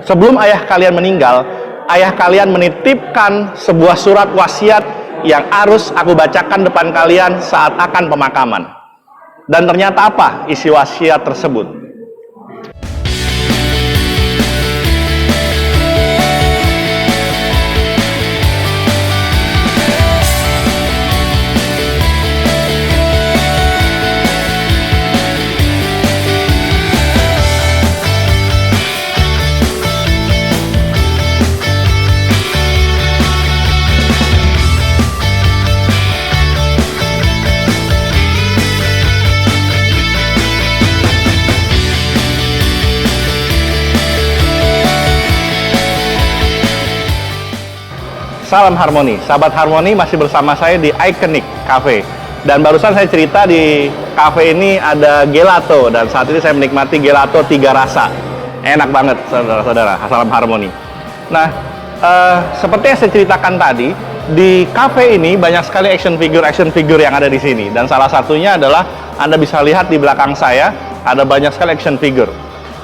Sebelum ayah kalian meninggal, ayah kalian menitipkan sebuah surat wasiat yang harus aku bacakan depan kalian saat akan pemakaman. Dan ternyata apa isi wasiat tersebut? Salam harmoni, sahabat harmoni, masih bersama saya di Iconic Cafe. Dan barusan saya cerita di cafe ini ada gelato, dan saat ini saya menikmati gelato 3 rasa. Enak banget saudara-saudara, salam harmoni. Nah, seperti yang saya ceritakan tadi, di cafe ini banyak sekali action figure yang ada di sini. Dan salah satunya adalah Anda bisa lihat di belakang saya ada banyak sekali action figure.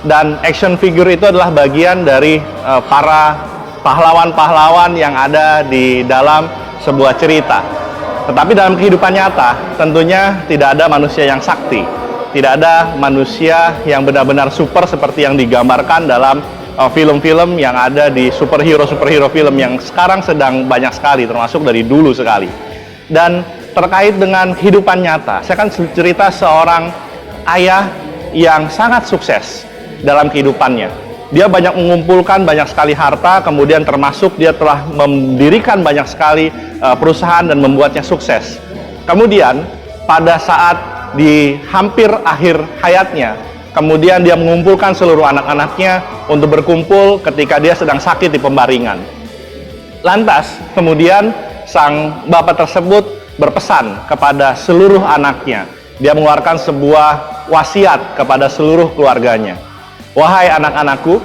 Dan action figure itu adalah bagian dari para pahlawan-pahlawan yang ada di dalam sebuah cerita. Tetapi dalam kehidupan nyata, tentunya tidak ada manusia yang sakti. Tidak ada manusia yang benar-benar super seperti yang digambarkan dalam film-film yang ada di superhero film yang sekarang sedang banyak sekali, termasuk dari dulu sekali. Dan terkait dengan kehidupan nyata, saya akan cerita seorang ayah yang sangat sukses dalam kehidupannya. Dia banyak mengumpulkan banyak sekali harta, kemudian termasuk dia telah mendirikan banyak sekali perusahaan dan membuatnya sukses. Kemudian pada saat di hampir akhir hayatnya, kemudian dia mengumpulkan seluruh anak-anaknya untuk berkumpul ketika dia sedang sakit di pembaringan. Lantas kemudian sang bapak tersebut berpesan kepada seluruh anaknya. Dia mengeluarkan sebuah wasiat kepada seluruh keluarganya. Wahai anak-anakku,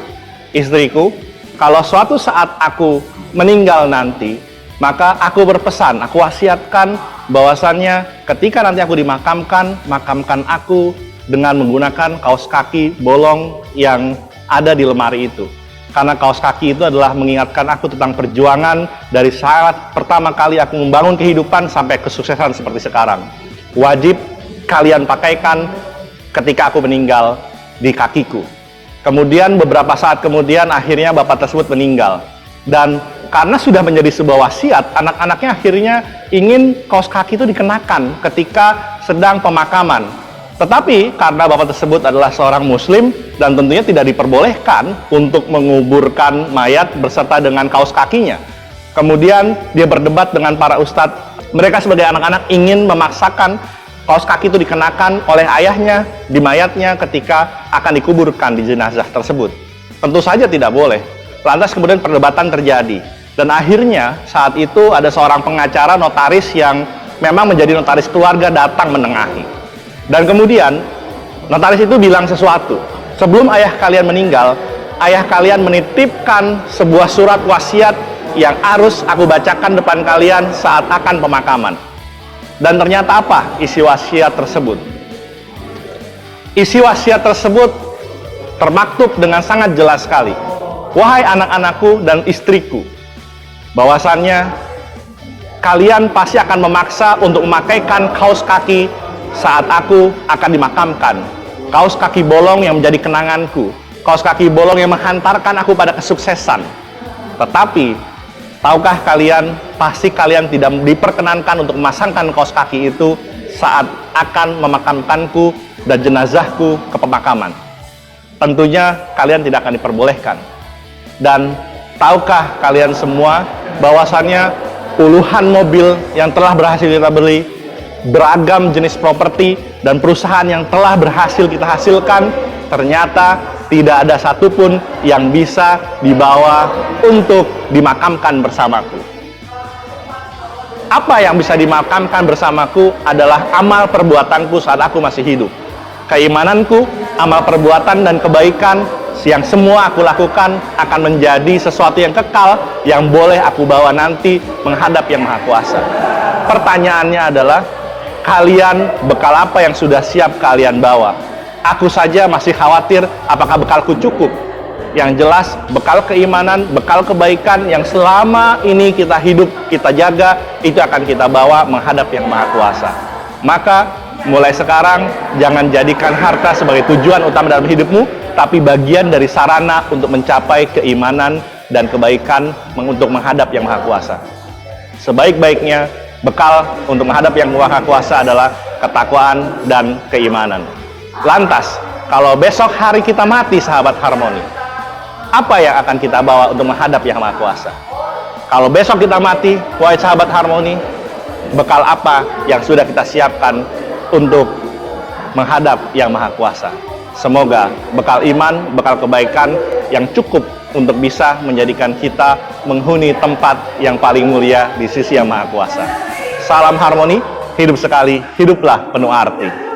istriku, kalau suatu saat aku meninggal nanti, maka aku berpesan, aku wasiatkan bahwasannya ketika nanti aku dimakamkan, makamkan aku dengan menggunakan kaos kaki bolong yang ada di lemari itu. Karena kaos kaki itu adalah mengingatkan aku tentang perjuangan dari saat pertama kali aku membangun kehidupan sampai kesuksesan seperti sekarang. Wajib kalian pakaikan ketika aku meninggal di kakiku. Kemudian beberapa saat kemudian akhirnya bapak tersebut meninggal. Dan karena sudah menjadi sebuah wasiat, anak-anaknya akhirnya ingin kaos kaki itu dikenakan ketika sedang pemakaman. Tetapi karena bapak tersebut adalah seorang muslim dan tentunya tidak diperbolehkan untuk menguburkan mayat berserta dengan kaos kakinya. Kemudian dia berdebat dengan para ustadz. Mereka sebagai anak-anak ingin memaksakan kaos kaki itu dikenakan oleh ayahnya di mayatnya ketika akan dikuburkan di jenazah tersebut. Tentu saja tidak boleh. Lantas kemudian perdebatan terjadi. Dan akhirnya saat itu ada seorang pengacara notaris yang memang menjadi notaris keluarga datang menengahi. Dan kemudian notaris itu bilang sesuatu. Sebelum ayah kalian meninggal, ayah kalian menitipkan sebuah surat wasiat yang harus aku bacakan depan kalian saat akan pemakaman. Dan ternyata apa isi wasiat tersebut? Isi wasiat tersebut termaktub dengan sangat jelas sekali. Wahai anak-anakku dan istriku, bahwasannya kalian pasti akan memaksa untuk memakaikan kaos kaki saat aku akan dimakamkan. Kaos kaki bolong yang menjadi kenanganku. Kaos kaki bolong yang menghantarkan aku pada kesuksesan. Tetapi tahukah kalian, pasti kalian tidak diperkenankan untuk memasangkan kaos kaki itu saat akan memakamkanku dan jenazahku ke pemakaman. Tentunya kalian tidak akan diperbolehkan. Dan tahukah kalian semua bahwasannya puluhan mobil yang telah berhasil kita beli, beragam jenis properti dan perusahaan yang telah berhasil kita hasilkan, ternyata tidak ada satupun yang bisa dibawa untuk dimakamkan bersamaku. Apa yang bisa dimakamkan bersamaku adalah amal perbuatanku saat aku masih hidup. Keimananku, amal perbuatan dan kebaikan yang semua aku lakukan akan menjadi sesuatu yang kekal yang boleh aku bawa nanti menghadap Yang Maha Kuasa. Pertanyaannya adalah, kalian bekal apa yang sudah siap kalian bawa? Aku saja masih khawatir apakah bekalku cukup. Yang jelas, bekal keimanan, bekal kebaikan yang selama ini kita hidup, kita jaga, itu akan kita bawa menghadap Yang Maha Kuasa. Maka, mulai sekarang, jangan jadikan harta sebagai tujuan utama dalam hidupmu, tapi bagian dari sarana untuk mencapai keimanan dan kebaikan untuk menghadap Yang Maha Kuasa. Sebaik-baiknya, bekal untuk menghadap Yang Maha Kuasa adalah ketakwaan dan keimanan. Lantas, kalau besok hari kita mati, sahabat Harmoni, apa yang akan kita bawa untuk menghadap Yang Maha Kuasa? Kalau besok kita mati, wahai sahabat Harmoni, bekal apa yang sudah kita siapkan untuk menghadap Yang Maha Kuasa? Semoga bekal iman, bekal kebaikan yang cukup untuk bisa menjadikan kita menghuni tempat yang paling mulia di sisi Yang Maha Kuasa. Salam harmoni, hidup sekali, hiduplah penuh arti.